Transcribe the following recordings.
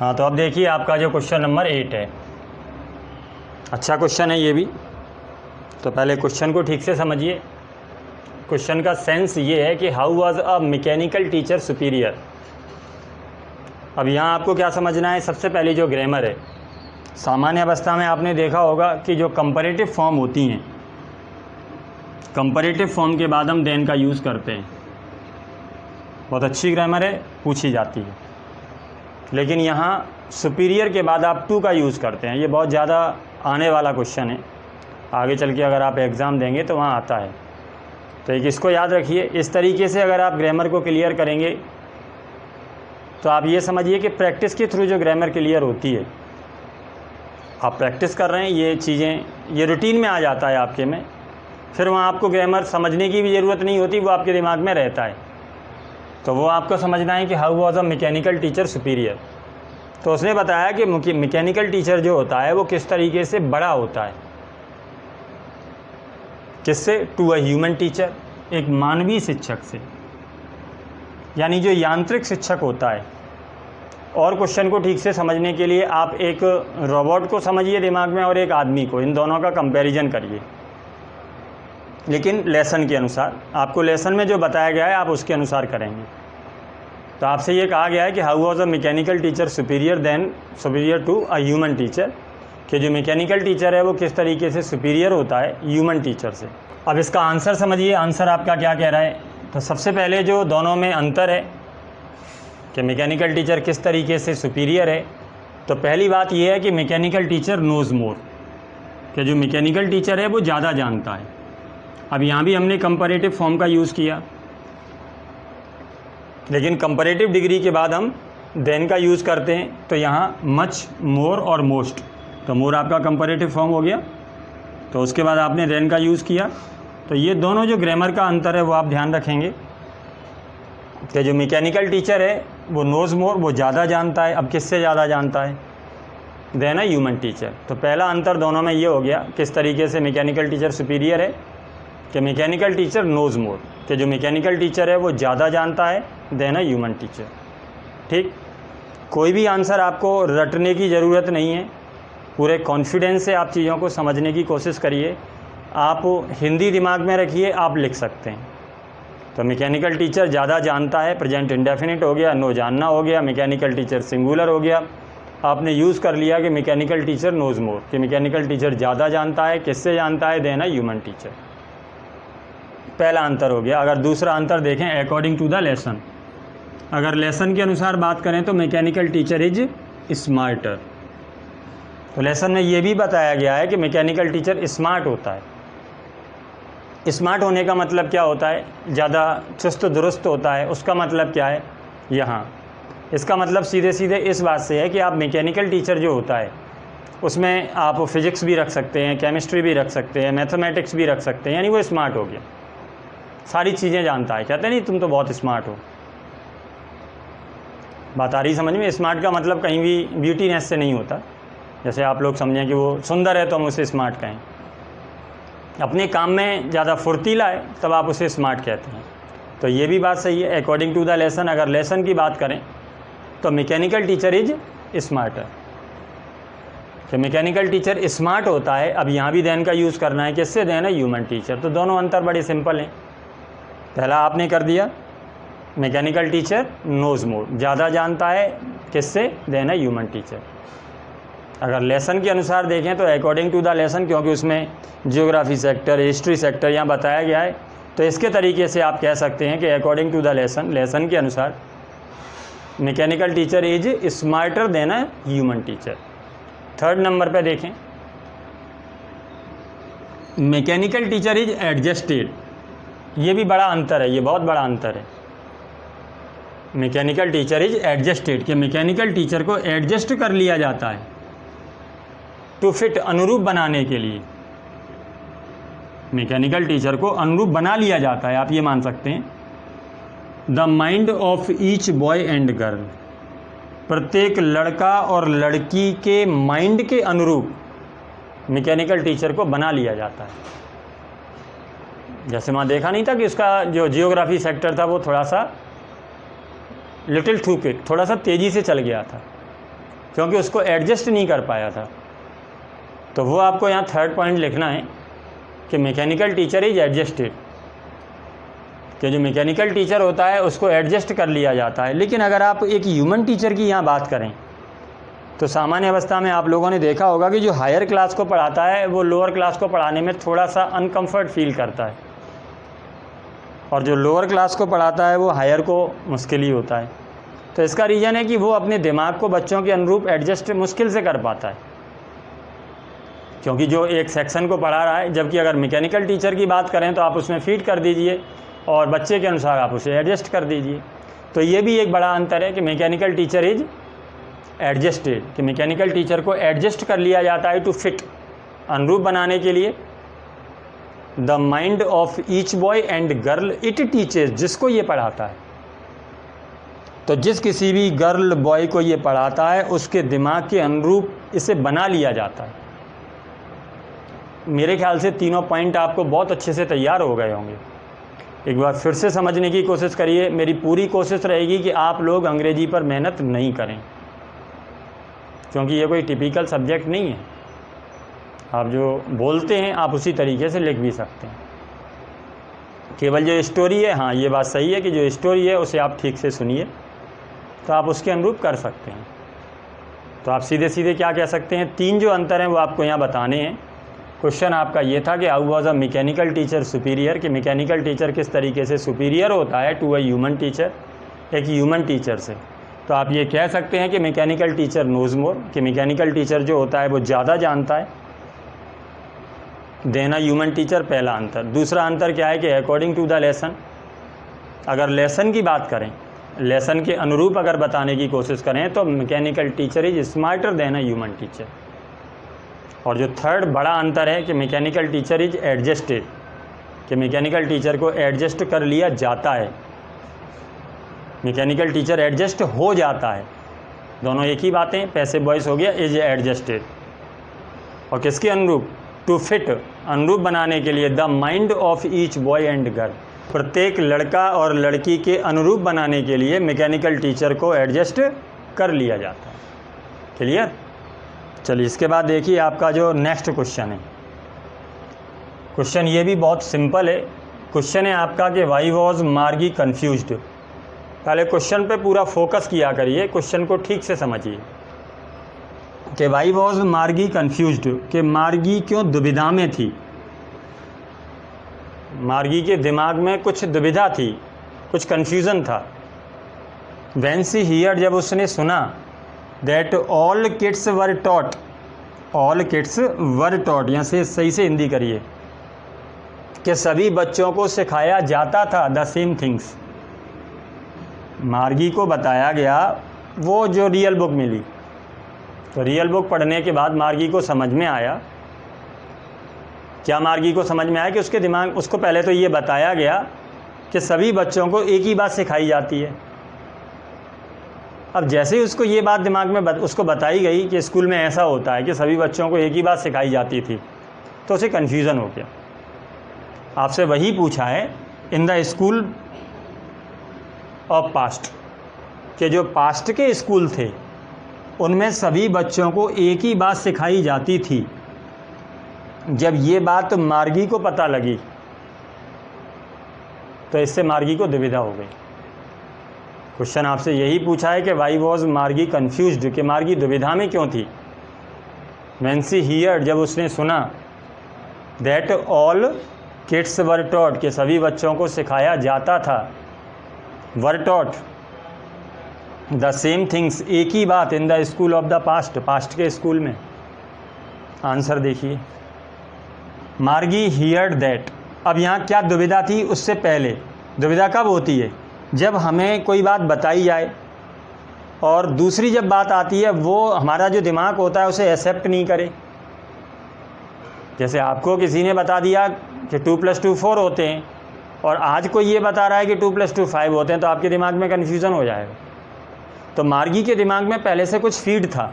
हाँ, तो अब देखिए आपका जो क्वेश्चन नंबर 8 है, अच्छा क्वेश्चन है ये भी। तो पहले क्वेश्चन को ठीक से समझिए। क्वेश्चन का सेंस ये है कि how was a mechanical teacher superior. अब यहाँ आपको क्या समझना है, सबसे पहले जो ग्रामर है, सामान्य अवस्था में आपने देखा होगा कि जो कंपैरेटिव फॉर्म होती हैं, कंपैरेटिव फॉर्म के बाद हम देन का यूज़ करते हैं। बहुत अच्छी ग्रामर है, पूछी जाती है। लेकिन यहाँ सुपीरियर के बाद आप टू का यूज़ करते हैं। ये बहुत ज़्यादा आने वाला क्वेश्चन है, आगे चल के अगर आप एग्ज़ाम देंगे तो वहाँ आता है। तो एक इसको याद रखिए। इस तरीके से अगर आप ग्रामर को क्लियर करेंगे तो आप ये समझिए कि प्रैक्टिस के थ्रू जो ग्रामर क्लियर होती है, आप प्रैक्टिस कर रहे हैं, ये चीज़ें ये रूटीन में आ जाता है आपके में, फिर वहाँ आपको ग्रामर समझने की भी ज़रूरत नहीं होती, वो आपके दिमाग में रहता है। तो वो आपको समझना है कि how was a mechanical teacher superior. तो उसने बताया कि मैकेनिकल टीचर जो होता है वो किस तरीके से बड़ा होता है, किससे, टू अ ह्यूमन टीचर, एक मानवीय शिक्षक से, यानी जो यांत्रिक शिक्षक होता है। और क्वेश्चन को ठीक से समझने के लिए आप एक रोबोट को समझिए दिमाग में और एक आदमी को, इन दोनों का कंपैरिजन करिए, लेकिन लेसन के अनुसार। आपको लेसन में जो बताया गया है आप उसके अनुसार करेंगे। तो आपसे ये कहा गया है कि how was a mechanical teacher superior to a human teacher, कि जो मैकेनिकल टीचर है वो किस तरीके से सुपीरियर होता है ह्यूमन टीचर से। अब इसका आंसर समझिए, आंसर आपका क्या कह रहा है। तो सबसे पहले जो दोनों में अंतर है कि मैकेनिकल टीचर किस तरीके से सुपीरियर है, तो पहली बात यह है कि मैकेनिकल टीचर नोज़ मोर, कि जो मैकेनिकल टीचर है वो ज़्यादा जानता है। अब यहाँ भी हमने कंपैरेटिव फॉर्म का यूज़ किया, लेकिन कंपैरेटिव डिग्री के बाद हम देन का यूज़ करते हैं। तो यहाँ मच, मोर और मोस्ट, तो मोर आपका कंपैरेटिव फॉर्म हो गया, तो उसके बाद आपने देन का यूज़ किया। तो ये दोनों जो ग्रामर का अंतर है वो आप ध्यान रखेंगे कि जो मैकेनिकल टीचर है वो नोज़ मोर, वो ज़्यादा जानता है। अब किससे ज़्यादा जानता है, देन अ ह्यूमन टीचर। तो पहला अंतर दोनों में ये हो गया किस तरीके से मैकेनिकल टीचर सुपीरियर है, कि मैकेनिकल टीचर नोज़ मोर, कि जो मैकेनिकल टीचर है वो ज़्यादा जानता है देन अ ह्यूमन टीचर। ठीक, कोई भी आंसर आपको रटने की ज़रूरत नहीं है, पूरे कॉन्फिडेंस से आप चीज़ों को समझने की कोशिश करिए। आप हिंदी दिमाग में रखिए, आप लिख सकते हैं। तो मैकेनिकल टीचर ज़्यादा जानता है, प्रेजेंट इंडेफिनिट हो गया, नो जानना हो गया, मैकेनिकल टीचर सिंगुलर हो गया। आपने यूज़ कर लिया कि मैकेनिकल टीचर नोज़ मोर, कि मैकेनिकल टीचर ज़्यादा जानता है, किससे जानता है, देन अ ह्यूमन टीचर। पहला अंतर हो गया। अगर दूसरा अंतर देखें अकॉर्डिंग टू द लेसन, अगर लेसन के अनुसार बात करें तो मैकेनिकल टीचर इज स्मार्टर। तो लेसन में ये भी बताया गया है कि मैकेनिकल टीचर स्मार्ट होता है। स्मार्ट होने का मतलब क्या होता है, ज़्यादा चुस्त दुरुस्त होता है। उसका मतलब क्या है यहाँ, इसका मतलब सीधे सीधे इस बात से है कि आप मैकेनिकल टीचर जो होता है उसमें आप फिज़िक्स भी रख सकते हैं, केमिस्ट्री भी रख सकते हैं, मैथमेटिक्स भी रख सकते हैं, यानी वो स्मार्ट हो गया, सारी चीज़ें जानता है। कहते नहीं तुम तो बहुत स्मार्ट हो। बात आ रही समझ में। स्मार्ट का मतलब कहीं भी ब्यूटीनेस से नहीं होता, जैसे आप लोग समझें कि वो सुंदर है तो हम उसे स्मार्ट कहें। अपने काम में ज़्यादा फुर्तीला है तब आप उसे स्मार्ट कहते हैं। तो ये भी बात सही है अकॉर्डिंग टू द लेसन। अगर लेसन की बात करें तो मैकेनिकल टीचर इज स्मार्टर, कि मैकेनिकल टीचर स्मार्ट होता है। अब यहाँ भी देन का यूज़ करना है, किससे, देन अ ह्यूमन टीचर। तो दोनों अंतर बड़े सिंपल हैं। पहला आपने कर दिया, मैकेनिकल टीचर नोज़ मोर, ज़्यादा जानता है, किससे, देन अ ह्यूमन टीचर। अगर लेसन के अनुसार देखें तो अकॉर्डिंग टू द लेसन, क्योंकि उसमें जियोग्राफी सेक्टर, हिस्ट्री सेक्टर यहाँ बताया गया है, तो इसके तरीके से आप कह सकते हैं कि according to the lesson, lesson के अनुसार mechanical teacher is smarter than a human teacher. Third number पे देखें, मैकेनिकल टीचर इज एडजस्टेड। ये भी बड़ा अंतर है, ये बहुत बड़ा अंतर है। मैकेनिकल टीचर इज एडजस्टेड, कि मैकेनिकल टीचर को एडजस्ट कर लिया जाता है, टू फिट, अनुरूप बनाने के लिए। मैकेनिकल टीचर को अनुरूप बना लिया जाता है, आप ये मान सकते हैं। The mind of each boy and girl, प्रत्येक लड़का और लड़की के माइंड के अनुरूप मैकेनिकल टीचर को बना लिया जाता है। जैसे वहाँ देखा नहीं था कि उसका जो जियोग्राफी सेक्टर था वो थोड़ा सा लिटिल टू क्विक, थोड़ा सा तेज़ी से चल गया था, क्योंकि उसको एडजस्ट नहीं कर पाया था। तो वो आपको यहाँ थर्ड पॉइंट लिखना है कि मैकेनिकल टीचर इज एडजस्टेड, कि जो मैकेनिकल टीचर होता है उसको एडजस्ट कर लिया जाता है। लेकिन अगर आप एक ह्यूमन टीचर की यहाँ बात करें तो सामान्य अवस्था में आप लोगों ने देखा होगा कि जो हायर क्लास को पढ़ाता है वो लोअर क्लास को पढ़ाने में थोड़ा सा अनकम्फर्ट फील करता है, और जो लोअर क्लास को पढ़ाता है वो हायर को मुश्किल ही होता है। तो इसका रीज़न है कि वो अपने दिमाग को बच्चों के अनुरूप एडजस्ट मुश्किल से कर पाता है, क्योंकि जो एक सेक्शन को पढ़ा रहा है। जबकि अगर मैकेनिकल टीचर की बात करें तो आप उसमें फीड कर दीजिए और बच्चे के अनुसार आप उसे एडजस्ट कर दीजिए। तो ये भी एक बड़ा अंतर है कि मैकेनिकल टीचर इज एडजस्टेड, कि मैकेनिकल टीचर को एडजस्ट कर लिया जाता है टू फिट, अनुरूप बनाने के लिए the mind of each boy and girl it teaches, जिसको ये पढ़ाता है। तो जिस किसी भी गर्ल बॉय को ये पढ़ाता है उसके दिमाग के अनुरूप इसे बना लिया जाता है। मेरे ख्याल से तीनों पॉइंट आपको बहुत अच्छे से तैयार हो गए होंगे। एक बार फिर से समझने की कोशिश करिए। मेरी पूरी कोशिश रहेगी कि आप लोग अंग्रेजी पर मेहनत नहीं करें, क्योंकि ये कोई टिपिकल सब्जेक्ट नहीं है। आप जो बोलते हैं आप उसी तरीके से लिख भी सकते हैं। केवल जो स्टोरी है, हाँ ये बात सही है कि जो स्टोरी है उसे आप ठीक से सुनिए तो आप उसके अनुरूप कर सकते हैं। तो आप सीधे सीधे क्या कह सकते हैं, तीन जो अंतर हैं वो आपको यहाँ बताने हैं। क्वेश्चन आपका ये था कि how was a mechanical teacher superior, कि मैकेनिकल टीचर किस तरीके से सुपीरियर होता है टू अ ह्यूमन टीचर, एक ह्यूमन टीचर से। तो आप ये कह सकते हैं कि मैकेनिकल टीचर नोज मोर, कि मैकेनिकल टीचर जो होता है वो ज़्यादा जानता है देन अ ह्यूमन टीचर, पहला अंतर। दूसरा अंतर क्या है कि अकॉर्डिंग टू द लेसन, अगर लेसन की बात करें, लेसन के अनुरूप अगर बताने की कोशिश करें तो mechanical teacher is smarter than a human teacher. और जो थर्ड बड़ा अंतर है कि मैकेनिकल टीचर इज एडजस्टेड, कि मैकेनिकल टीचर को एडजस्ट कर लिया जाता है, मैकेनिकल टीचर एडजस्ट हो जाता है। दोनों एक ही बातें, पैसिव वॉइस हो गया इज एडजस्टेड, और किसके अनुरूप, टू फिट, अनुरूप बनाने के लिए the mind of each boy and girl, प्रत्येक लड़का और लड़की के अनुरूप बनाने के लिए मैकेनिकल टीचर को एडजस्ट कर लिया जाता है। क्लियर? चलिए इसके बाद देखिए आपका जो नेक्स्ट क्वेश्चन है। क्वेश्चन ये भी बहुत सिंपल है। क्वेश्चन है आपका कि वाई वॉज मार्गी कन्फ्यूज्ड। पहले क्वेश्चन पे पूरा फोकस किया करिए, क्वेश्चन को ठीक से समझिए कि वाई वॉज मार्गी कन्फ्यूज्ड, कि मार्गी क्यों दुविधा में थी। मार्गी के दिमाग में कुछ दुविधा थी, कुछ कन्फ्यूज़न था। व्हेन शी हियर्ड, जब उसने सुना, that all kids were taught, all kids were taught, यहाँ से सही से हिंदी करिए, कि सभी बच्चों को सिखाया जाता था द सेम थिंग्स। मार्गी को बताया गया वो जो रियल बुक मिली, तो रियल बुक पढ़ने के बाद मार्गी को समझ में आया, क्या मार्गी को समझ में आया कि उसके दिमाग, उसको पहले तो ये बताया गया कि सभी बच्चों को एक ही बात सिखाई जाती है। अब जैसे ही उसको ये बात दिमाग में उसको बताई गई कि स्कूल में ऐसा होता है कि सभी बच्चों को एक ही बात सिखाई जाती थी, तो उसे कन्फ्यूज़न हो गया। आपसे वही पूछा है in the school of past, कि जो पास्ट के स्कूल थे उनमें सभी बच्चों को एक ही बात सिखाई जाती थी। जब ये बात मार्गी को पता लगी तो इससे मार्गी को दुविधा हो गई। क्वेश्चन आपसे यही पूछा है कि वाई वॉज मार्गी कन्फ्यूज्ड, कि मार्गी दुविधा में क्यों थी। व्हेन शी हियर्ड, जब उसने सुना, that all kids were taught, कि सभी बच्चों को सिखाया जाता था, were taught the same things, एक ही बात, in the school of the past, past के स्कूल में। आंसर देखिए, मार्गी हियर्ड दैट। अब यहाँ क्या दुविधा थी उससे पहले? दुविधा कब होती है? जब हमें कोई बात बताई जाए और दूसरी जब बात आती है वो हमारा जो दिमाग होता है उसे एक्सेप्ट नहीं करे। जैसे आपको किसी ने बता दिया कि 2 + 2 4 होते हैं और आज कोई ये बता रहा है कि 2 + 2 5 होते हैं, तो आपके दिमाग में कन्फ्यूज़न हो जाएगा। तो मार्गी के दिमाग में पहले से कुछ फीड था।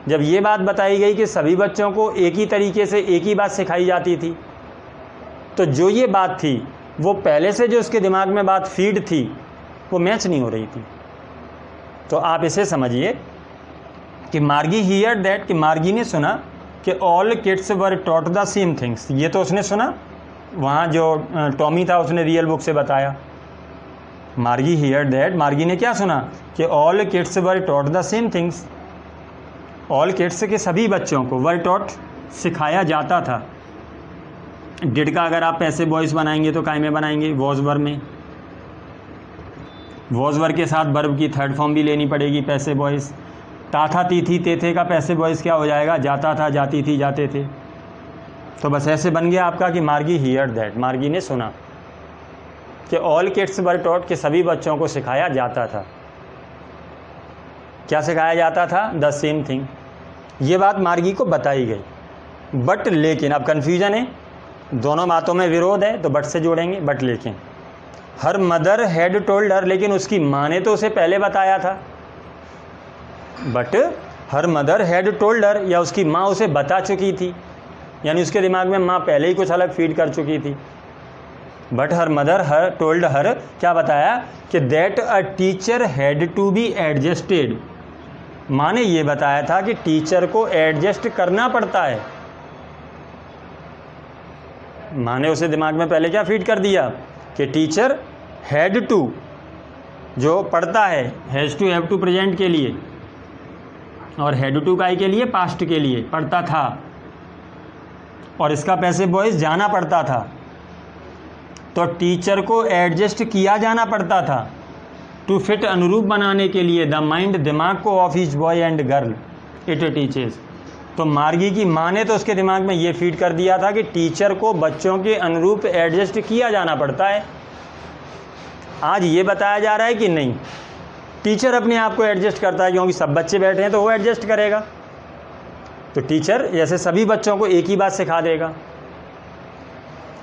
जब ये बात बताई गई कि सभी बच्चों को एक ही तरीके से एक ही बात सिखाई जाती थी, तो जो ये बात थी वो पहले से जो उसके दिमाग में बात फीड थी वो मैच नहीं हो रही थी। तो आप इसे समझिए कि मार्गी हियर दैट, कि मार्गी ने सुना कि all kids were taught the same things. ये तो उसने सुना, वहाँ जो टॉमी था उसने रियल बुक से बताया। मार्गी हियर दैट, मार्गी ने क्या सुना कि all kids were taught the same things. All kids के सभी बच्चों को वर टॉट सिखाया जाता था। डिड का अगर आप पैसे बॉयज़ बनाएंगे तो काय में बनाएंगे, वॉज वर में। वॉज वर के साथ वर्ब की थर्ड फॉर्म भी लेनी पड़ेगी, पैसे बॉयज़। ता था ती थी ते थे का पैसे बॉयज़ क्या हो जाएगा, जाता था जाती थी जाते थे। तो बस ऐसे बन गया आपका कि मार्गी हियर दैट, मार्गी ने सुना कि ऑल किड्स वर टॉट, के सभी बच्चों को सिखाया जाता था। क्या सिखाया जाता था, द सेम थिंग। ये बात मार्गी को बताई गई। बट लेकिन, अब कन्फ्यूजन है, दोनों बातों में विरोध है तो बट से जोड़ेंगे। बट लेकिन हर मदर हैड टोल्ड हर, लेकिन उसकी माँ ने तो उसे पहले बताया था। But her mother had told हर, या उसकी माँ उसे बता चुकी थी, यानी उसके दिमाग में माँ पहले ही कुछ अलग फीड कर चुकी थी। But her mother her told her, क्या बताया कि that a teacher had to be adjusted. माँ ने ये बताया था कि टीचर को एडजस्ट करना पड़ता है। माँ ने उसे दिमाग में पहले क्या फीड कर दिया कि टीचर हैड टू, जो पढ़ता है, has to have to present के लिए, और हैड टू काय के लिए, पास्ट के लिए, पढ़ता था। और इसका पैसे बॉयज़ जाना पड़ता था, तो टीचर को एडजस्ट किया जाना पड़ता था। टू फिट, अनुरूप बनाने के लिए, द माइंड, दिमाग को, of each boy and girl it teachers. तो मार्गी की माँ ने तो उसके दिमाग में ये फीड कर दिया था कि टीचर को बच्चों के अनुरूप एडजस्ट किया जाना पड़ता है। आज ये बताया जा रहा है कि नहीं, टीचर अपने आप को एडजस्ट करता है, क्योंकि सब बच्चे बैठे हैं तो वो एडजस्ट करेगा। तो टीचर जैसे सभी बच्चों को एक ही बात सिखा देगा।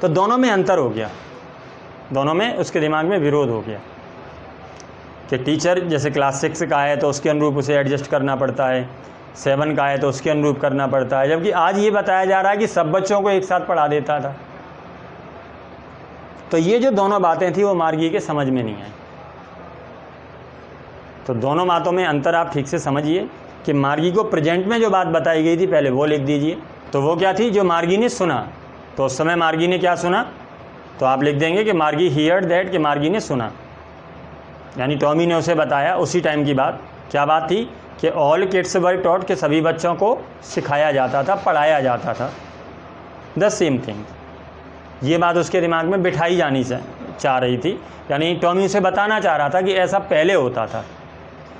तो दोनों में अंतर हो गया, दोनों में उसके दिमाग में विरोध हो गया कि टीचर जैसे क्लास 6 का है तो उसके अनुरूप उसे एडजस्ट करना पड़ता है, 7 का है तो उसके अनुरूप करना पड़ता है, जबकि आज ये बताया जा रहा है कि सब बच्चों को एक साथ पढ़ा देता था। तो ये जो दोनों बातें थी वो मार्गी के समझ में नहीं आई। तो दोनों बातों में अंतर आप ठीक से समझिए कि मार्गी को प्रेजेंट में जो बात बताई गई थी पहले वो लिख दीजिए। तो वो क्या थी, जो मार्गी ने सुना। तो उस समय मार्गी ने क्या सुना, तो आप लिख देंगे कि मार्गी हियर्ड दैट, कि मार्गी ने सुना, यानी टॉमी ने उसे बताया। उसी टाइम की बात, क्या बात थी कि ऑल किड्स वर टॉट, के सभी बच्चों को सिखाया जाता था, पढ़ाया जाता था, द सेम थिंग। ये बात उसके दिमाग में बिठाई जानी चाह रही थी, यानी टॉमी उसे बताना चाह रहा था कि ऐसा पहले होता था।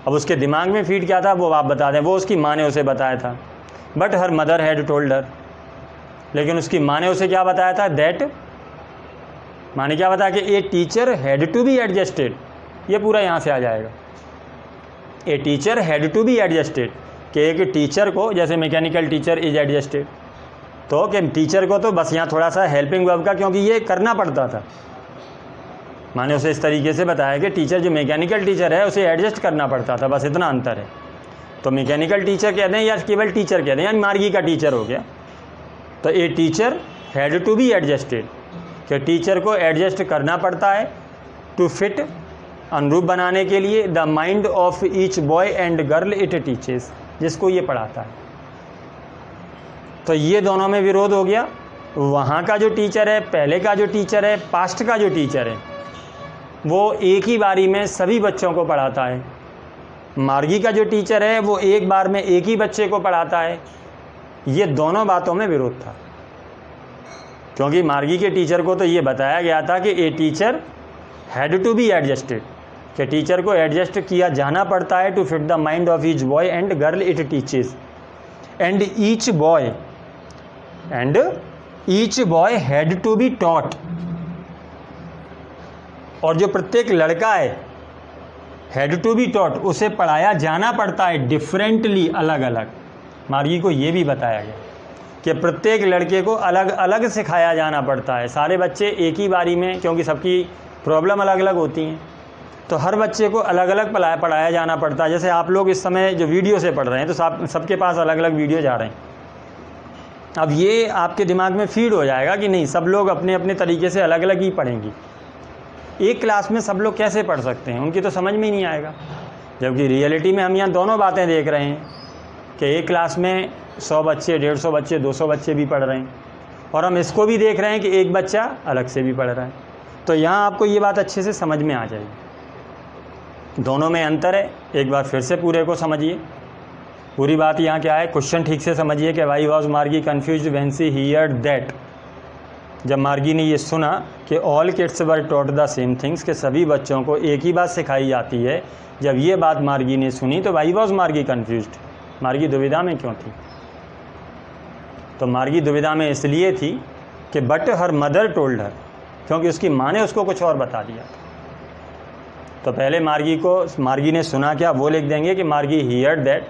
अब उसके दिमाग में फीड क्या था वो आप बता दें, वो उसकी माँ ने उसे बताया था। But her mother had told her, लेकिन उसकी माँ ने उसे क्या बताया था, दैट, माँ ने क्या बताया कि a teacher had to be adjusted. ये पूरा यहाँ से आ जाएगा, a teacher had to be adjusted, कि एक टीचर को, जैसे मैकेनिकल टीचर इज एडजस्टेड, तो कि टीचर को तो बस यहाँ थोड़ा सा हेल्पिंग वर्ब का, क्योंकि ये करना पड़ता था। माने उसे इस तरीके से बताया कि टीचर, जो मैकेनिकल टीचर है उसे एडजस्ट करना पड़ता था, बस इतना अंतर है। तो मैकेनिकल टीचर कहते हैं या केवल टीचर कहते हैं, यानी मार्गी का टीचर हो गया। तो a teacher had to be adjusted, कि टीचर को एडजस्ट करना पड़ता है, टू फिट, अनुरूप बनाने के लिए, the mind of each boy and girl it teaches, जिसको ये पढ़ाता है। तो ये दोनों में विरोध हो गया। वहाँ का जो टीचर है, पहले का जो टीचर है, पास्ट का जो टीचर है, वो एक ही बारी में सभी बच्चों को पढ़ाता है। मार्गी का जो टीचर है वो एक बार में एक ही बच्चे को पढ़ाता है। ये दोनों बातों में विरोध था, क्योंकि मार्गी के टीचर को तो ये बताया गया था कि a teacher had to be adjusted, कि टीचर को एडजस्ट किया जाना पड़ता है, to fit the mind of each boy and girl it teaches, and each boy had to be taught. और जो प्रत्येक लड़का है, हैड टू बी टॉट, उसे पढ़ाया जाना पड़ता है, डिफरेंटली, अलग अलग। मार्गी को ये भी बताया गया कि प्रत्येक लड़के को अलग अलग सिखाया जाना पड़ता है। सारे बच्चे एक ही बारी में, क्योंकि सबकी प्रॉब्लम अलग अलग होती हैं, तो हर बच्चे को अलग अलग पढ़ाया जाना पड़ता है। जैसे आप लोग इस समय जो वीडियो से पढ़ रहे हैं, तो सबके पास अलग अलग वीडियो जा रहे हैं। अब ये आपके दिमाग में फीड हो जाएगा कि नहीं, सब लोग अपने अपने तरीके से अलग अलग ही पढ़ेंगी। एक क्लास में सब लोग कैसे पढ़ सकते हैं, उनकी तो समझ में ही नहीं आएगा। जबकि रियलिटी में हम यहाँ दोनों बातें देख रहे हैं कि एक क्लास में 100 बच्चे, 150 बच्चे, 200 बच्चे भी पढ़ रहे हैं, और हम इसको भी देख रहे हैं कि एक बच्चा अलग से भी पढ़ रहा है। तो यहाँ आपको ये बात अच्छे से समझ में आ जाएगी, दोनों में अंतर है। एक बार फिर से पूरे को समझिए, पूरी बात यहाँ क्या है, क्वेश्चन ठीक से समझिए कि वाई वॉज मार्गी confused when she heard that, जब मार्गी ने ये सुना कि all kids were taught the same things, कि सभी बच्चों को एक ही बात सिखाई जाती है, जब ये बात मार्गी ने सुनी तो वाई वॉज मार्गी कन्फ्यूज्ड, मार्गी दुविधा में क्यों थी? तो मार्गी दुविधा में इसलिए थी कि but her mother told her, क्योंकि उसकी माँ ने उसको कुछ और बता दिया था। तो पहले मार्गी ने सुना क्या, वो लिख देंगे कि मार्गी heard that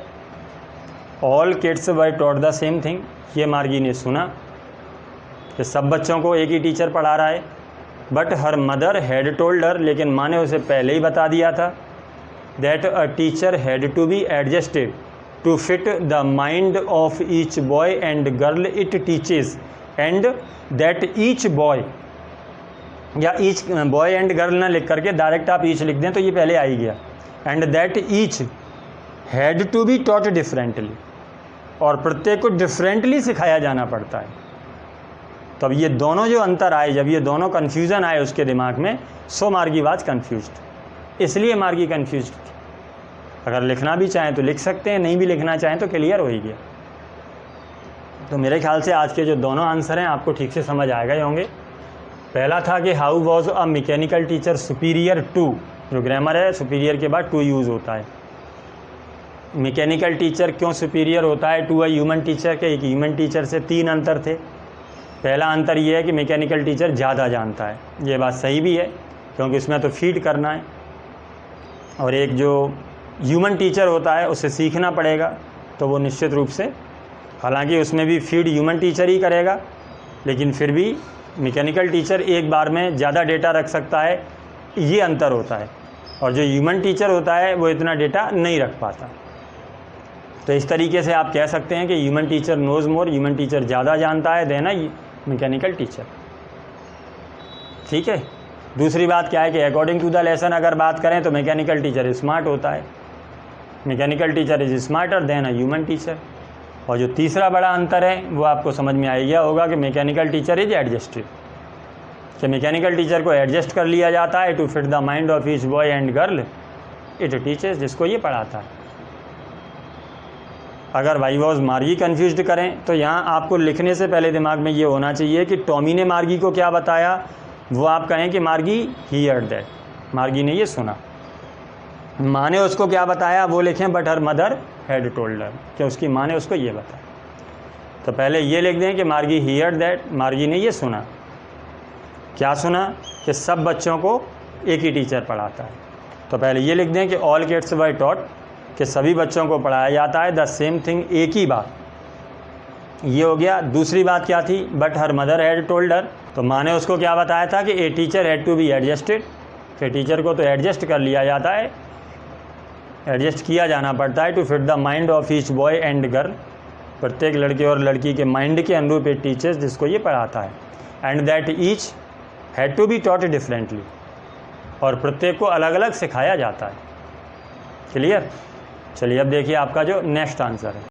all kids were taught the same thing, ये मार्गी ने सुना कि सब बच्चों को एक ही टीचर पढ़ा रहा है। But her mother had told her, लेकिन माँ ने उसे पहले ही बता दिया था that a teacher had to be adjusted to fit the mind of each boy and girl it teaches, and that each boy, या ईच बॉय एंड गर्ल ना लिख करके डायरेक्ट आप ईच लिख दें तो ये पहले आ ही गया, and that each had to be taught differently, और प्रत्येक को डिफरेंटली सिखाया जाना पड़ता है। तब ये दोनों जो अंतर आए, जब ये दोनों कन्फ्यूज़न आए उसके दिमाग में, सो मार्गी वाज कन्फ्यूज्ड, इसलिए मार्गी कन्फ्यूज्ड थी। अगर लिखना भी चाहें तो लिख सकते हैं, नहीं भी लिखना चाहें तो क्लियर हो ही गया। तो मेरे ख्याल से आज के जो दोनों आंसर हैं आपको ठीक से समझ आ गए होंगे। पहला था कि how was a mechanical teacher superior to, जो ग्रामर है सुपीरियर के बाद टू यूज़ होता है। मैकेनिकल टीचर क्यों सुपीरियर होता है टू अ ह्यूमन टीचर के? एक ह्यूमन टीचर से 3 अंतर थे। पहला अंतर ये है कि मैकेनिकल टीचर ज़्यादा जानता है, ये बात सही भी है क्योंकि उसमें तो फीड करना है, और एक जो ह्यूमन टीचर होता है उसे सीखना पड़ेगा, तो वो निश्चित रूप से, हालांकि उसमें भी फीड ह्यूमन टीचर ही करेगा, लेकिन फिर भी मैकेनिकल टीचर एक बार में ज़्यादा डेटा रख सकता है, ये अंतर होता है, और जो ह्यूमन टीचर होता है वो इतना डेटा नहीं रख पाता। तो इस तरीके से आप कह सकते हैं कि ह्यूमन टीचर नोज़ मोर, ह्यूमन टीचर ज़्यादा जानता है देन अ मैकेनिकल टीचर। ठीक है। दूसरी बात क्या है कि अकॉर्डिंग टू द लेसन अगर बात करें तो मैकेनिकल टीचर स्मार्ट होता है, mechanical teacher is smarter than a human teacher. और जो तीसरा बड़ा अंतर है वो आपको समझ में आ गया होगा कि मैकेनिकल टीचर इज एडजस्टेड, कि मैकेनिकल टीचर को एडजस्ट कर लिया जाता है to fit the mind of each boy and girl it teachers, जिसको ये पढ़ाता है। अगर वाई वॉज मार्गी कन्फ्यूज्ड करें तो यहाँ आपको लिखने से पहले दिमाग में ये होना चाहिए कि टॉमी ने मार्गी को क्या बताया, वो आप कहें कि मार्गी हियर्ड दैट, मार्गी ने ये सुना। माँ ने उसको क्या बताया वो लिखें but her mother had told हर, कि उसकी माँ ने उसको ये बताया। तो पहले ये लिख दें कि मार्गी हियर्ड दैट, मार्गी ने ये सुना। क्या सुना? कि सब बच्चों को एक ही टीचर पढ़ाता है। तो पहले ये लिख दें कि ऑल किड्स वर टॉट, कि सभी बच्चों को पढ़ाया जाता है द सेम थिंग, एक ही बात। ये हो गया। दूसरी बात क्या थी? But her mother had told her, तो माँ ने उसको क्या बताया था कि a teacher had to be adjusted, कि टीचर को तो एडजस्ट कर लिया जाता है, एडजस्ट किया जाना पड़ता है to fit the mind of each boy and girl, प्रत्येक लड़के और लड़की के माइंड के अनुरूप एक टीचर्स जिसको ये पढ़ाता है, and that each had to be taught differently, और प्रत्येक को अलग अलग सिखाया जाता है। क्लियर? चलिए अब देखिए आपका जो नेक्स्ट आंसर है।